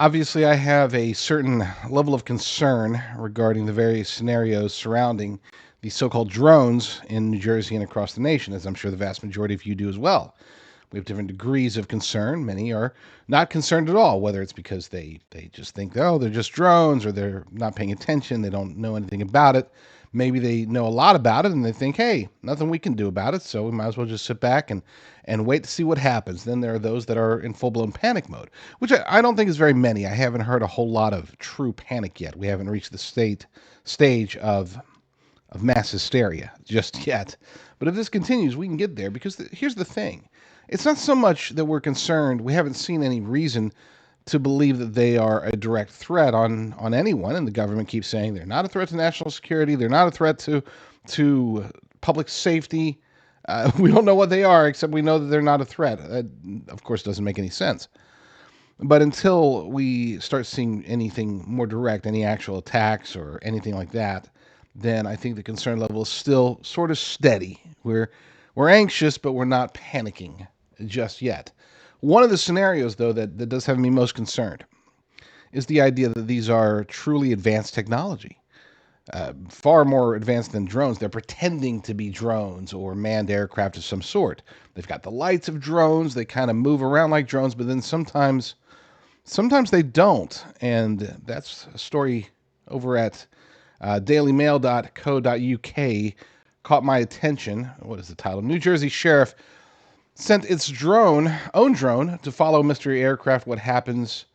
Obviously, I have a certain level of concern regarding the various scenarios surrounding the so called drones in New Jersey and across the nation, as I'm sure the vast majority of you do as well. We have different degrees of concern. Many are not concerned at all, whether it's because they just think, oh, they're just drones, or they're not paying attention, they don't know anything about it. Maybe they know a lot about it and they think, hey, nothing we can do about it, so we might as well just sit back and wait to see what happens. Then there are those that are in full blown panic mode, which I don't think is very many. I haven't heard a whole lot of true panic yet. We haven't reached the stage of mass hysteria just yet. But if this continues, we can get there because here's the thing. It's not so much that we're concerned. We haven't seen any reason to believe that they are a direct threat on anyone, and the government keeps saying they're not a threat to national security, they're not a threat to public safety. We don't know what they are, except we know that they're not a threat. That, of course, doesn't make any sense. But until we start seeing anything more direct, any actual attacks or anything like that, then I think the concern level is still sort of steady. We're anxious, but we're not panicking just yet. One of the scenarios, though, that does have me most concerned is the idea that these are truly advanced technology, far more advanced than drones. They're pretending to be drones or manned aircraft of some sort. They've got the lights of drones. They kind of move around like drones, but then sometimes they don't. And that's a story over at dailymail.co.uk caught my attention. What is the title? New Jersey sheriff sent its own drone to follow mystery aircraft. What happened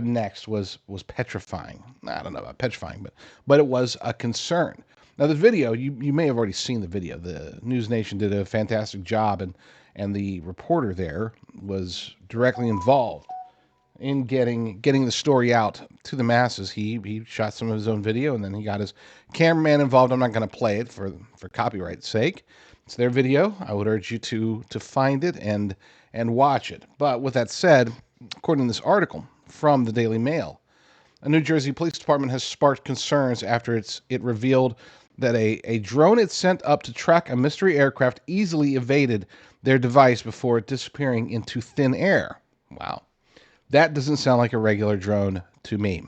next was petrifying. I don't know about petrifying, but it was a concern. Now the video, you may have already seen the video. The News Nation did a fantastic job, and the reporter there was directly involved in getting the story out to the masses. He shot some of his own video, and then he got his cameraman involved. I'm not going to play it for copyright's sake. It's their video. I would urge you to find it and watch it. But with that said, according to this article from the Daily Mail, a New Jersey police department has sparked concerns after it revealed that a drone it sent up to track a mystery aircraft easily evaded their device before disappearing into thin air. Wow. That doesn't sound like a regular drone to me.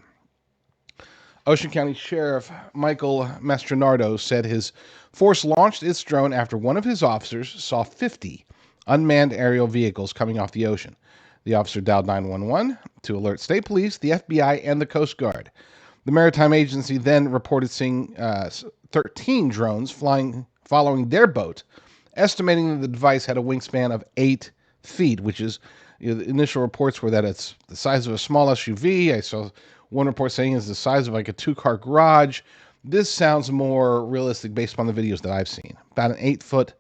Ocean County Sheriff Michael Mastronardo said his force launched its drone after one of his officers saw 50 unmanned aerial vehicles coming off the ocean. The officer dialed 911 to alert state police, the FBI, and the Coast Guard. The maritime agency then reported seeing 13 drones following their boat, estimating that the device had a wingspan of 8 feet, which is, the initial reports were that it's the size of a small SUV. I saw one report saying it's the size of like a 2-car garage. This sounds more realistic based upon the videos that I've seen. About an 8-foot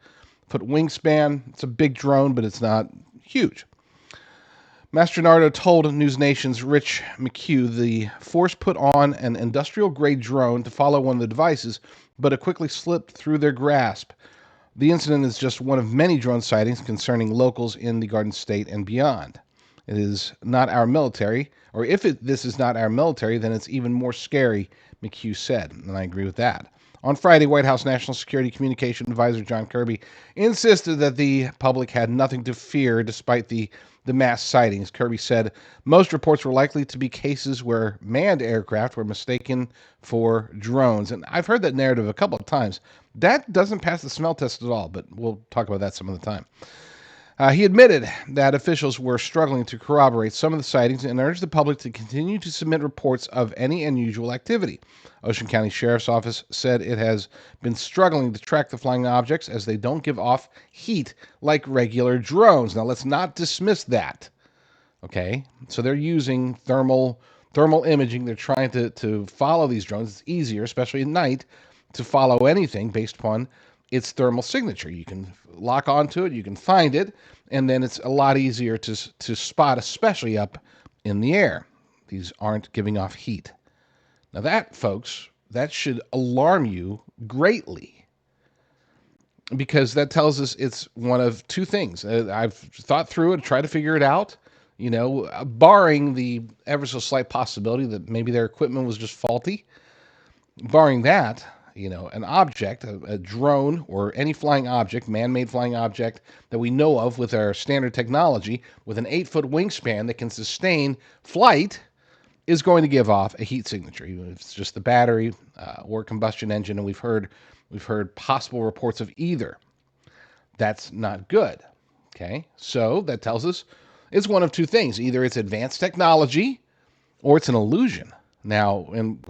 wingspan. It's a big drone, but it's not huge. Mastronardo told News Nation's Rich McHugh the force put on an industrial-grade drone to follow one of the devices, but it quickly slipped through their grasp. The incident is just one of many drone sightings concerning locals in the Garden State and beyond. It is not our military, or if this is not our military, then it's even more scary, McHugh said, and I agree with that. On Friday, White House National Security Communication Advisor John Kirby insisted that the public had nothing to fear despite the mass sightings. Kirby said most reports were likely to be cases where manned aircraft were mistaken for drones. And I've heard that narrative a couple of times. That doesn't pass the smell test at all, but we'll talk about that some other time. He admitted that officials were struggling to corroborate some of the sightings and urged the public to continue to submit reports of any unusual activity. Ocean County Sheriff's Office said it has been struggling to track the flying objects as they don't give off heat like regular drones. Now, let's not dismiss that. Okay? So they're using thermal imaging. They're trying to follow these drones. It's easier, especially at night, to follow anything based upon its thermal signature. You can lock onto it, you can find it, and then it's a lot easier to spot, especially up in the air. These aren't giving off heat. Now that, folks, that should alarm you greatly, because that tells us it's one of two things. I've thought through it, tried to figure it out, barring the ever so slight possibility that maybe their equipment was just faulty. Barring that, an object, a drone or any flying object, man-made flying object that we know of with our standard technology, with an 8-foot wingspan that can sustain flight, is going to give off a heat signature, even if it's just the battery or combustion engine. And we've heard possible reports of either. That's not good. Okay, so that tells us it's one of two things: either it's advanced technology or it's an illusion. Now, and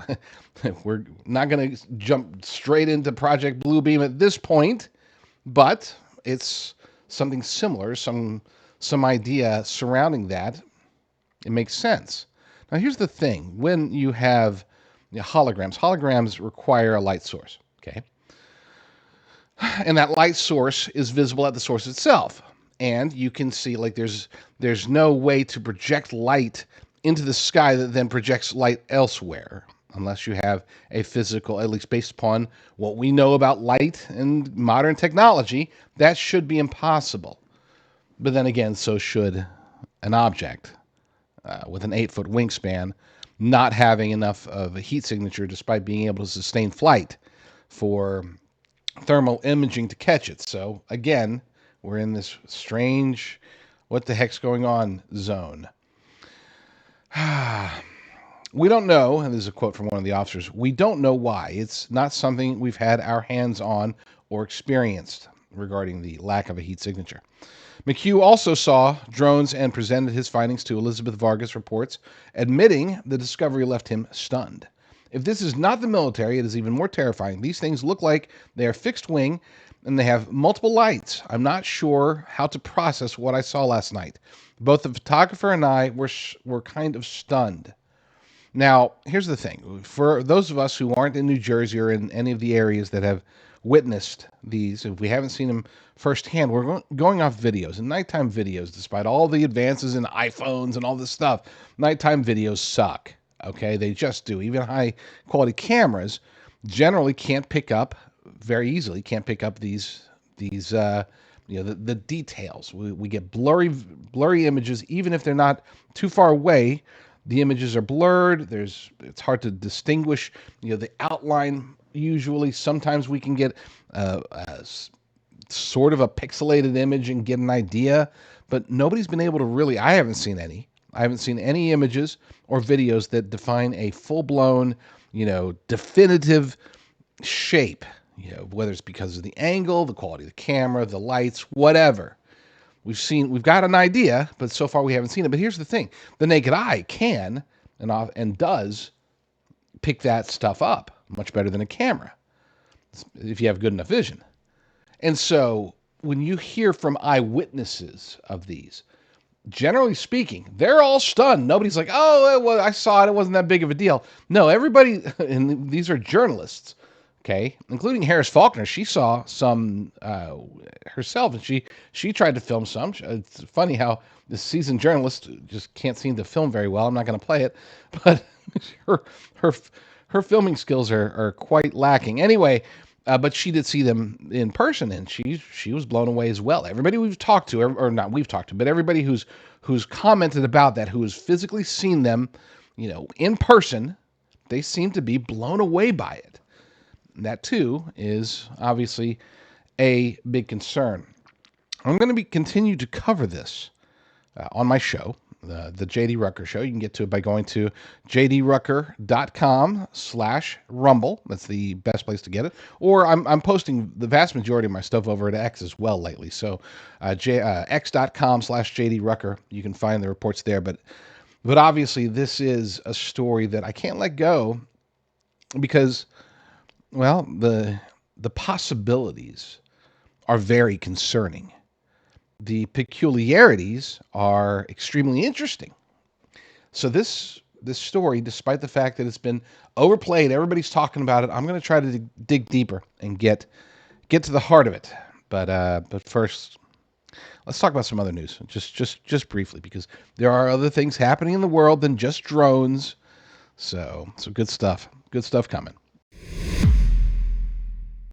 we're not going to jump straight into Project Bluebeam at this point, but it's something similar, some idea surrounding that. It makes sense. Now, here's the thing: when you have holograms require a light source. Okay, and that light source is visible at the source itself, and you can see like there's no way to project light into the sky that then projects light elsewhere unless you have a physical, at least based upon what we know about light and modern technology, that should be impossible. But then again, so should an object with an 8-foot wingspan not having enough of a heat signature despite being able to sustain flight for thermal imaging to catch it. So again, we're in this strange, what the heck's going on zone. We don't know, and this is a quote from one of the officers, we don't know why. It's not something we've had our hands on or experienced regarding the lack of a heat signature. McHugh also saw drones and presented his findings to Elizabeth Vargas reports, admitting the discovery left him stunned. If this is not the military, it is even more terrifying. These things look like they are fixed wing and they have multiple lights. I'm not sure how to process what I saw last night. Both the photographer and I were kind of stunned. Now, here's the thing. For those of us who aren't in New Jersey or in any of the areas that have witnessed these, if we haven't seen them firsthand, we're going off videos. And nighttime videos, despite all the advances in iPhones and all this stuff, nighttime videos suck. Okay, they just do. Even high-quality cameras generally can't pick up very easily. Can't pick up these the details. We get blurry images, even if they're not too far away. The images are blurred. It's hard to distinguish, the outline. Usually, sometimes we can get sort of a pixelated image and get an idea, but nobody's been able to really. I haven't seen any. I haven't seen any images or videos that define a full-blown, definitive shape. Whether it's because of the angle, the quality of the camera, the lights, whatever. We've got an idea, but so far we haven't seen it. But here's the thing: the naked eye can and does pick that stuff up much better than a camera if you have good enough vision. And so when you hear from eyewitnesses of these, generally speaking, they're all stunned. Nobody's like, "Oh, well, I saw it. It wasn't that big of a deal." No, everybody, and these are journalists. Okay, including Harris Faulkner. She saw some herself, and she tried to film some. It's funny how the seasoned journalist just can't seem to film very well. I'm not going to play it, but her filming skills are quite lacking. Anyway, but she did see them in person, and she was blown away as well. Everybody we've talked to, or not we've talked to, but everybody who's commented about that, who has physically seen them, in person, they seem to be blown away by it. That, too, is obviously a big concern. I'm going to continue to cover this on my show, the J.D. Rucker Show. You can get to it by going to jdrucker.com/rumble. That's the best place to get it. Or I'm posting the vast majority of my stuff over at X as well lately. So x.com/jdrucker. You can find the reports there. But obviously, this is a story that I can't let go because, well, the possibilities are very concerning. The peculiarities are extremely interesting. So this story, despite the fact that it's been overplayed, everybody's talking about it, I'm going to try to dig deeper and get to the heart of it. But first, let's talk about some other news, just briefly, because there are other things happening in the world than just drones. So good stuff coming.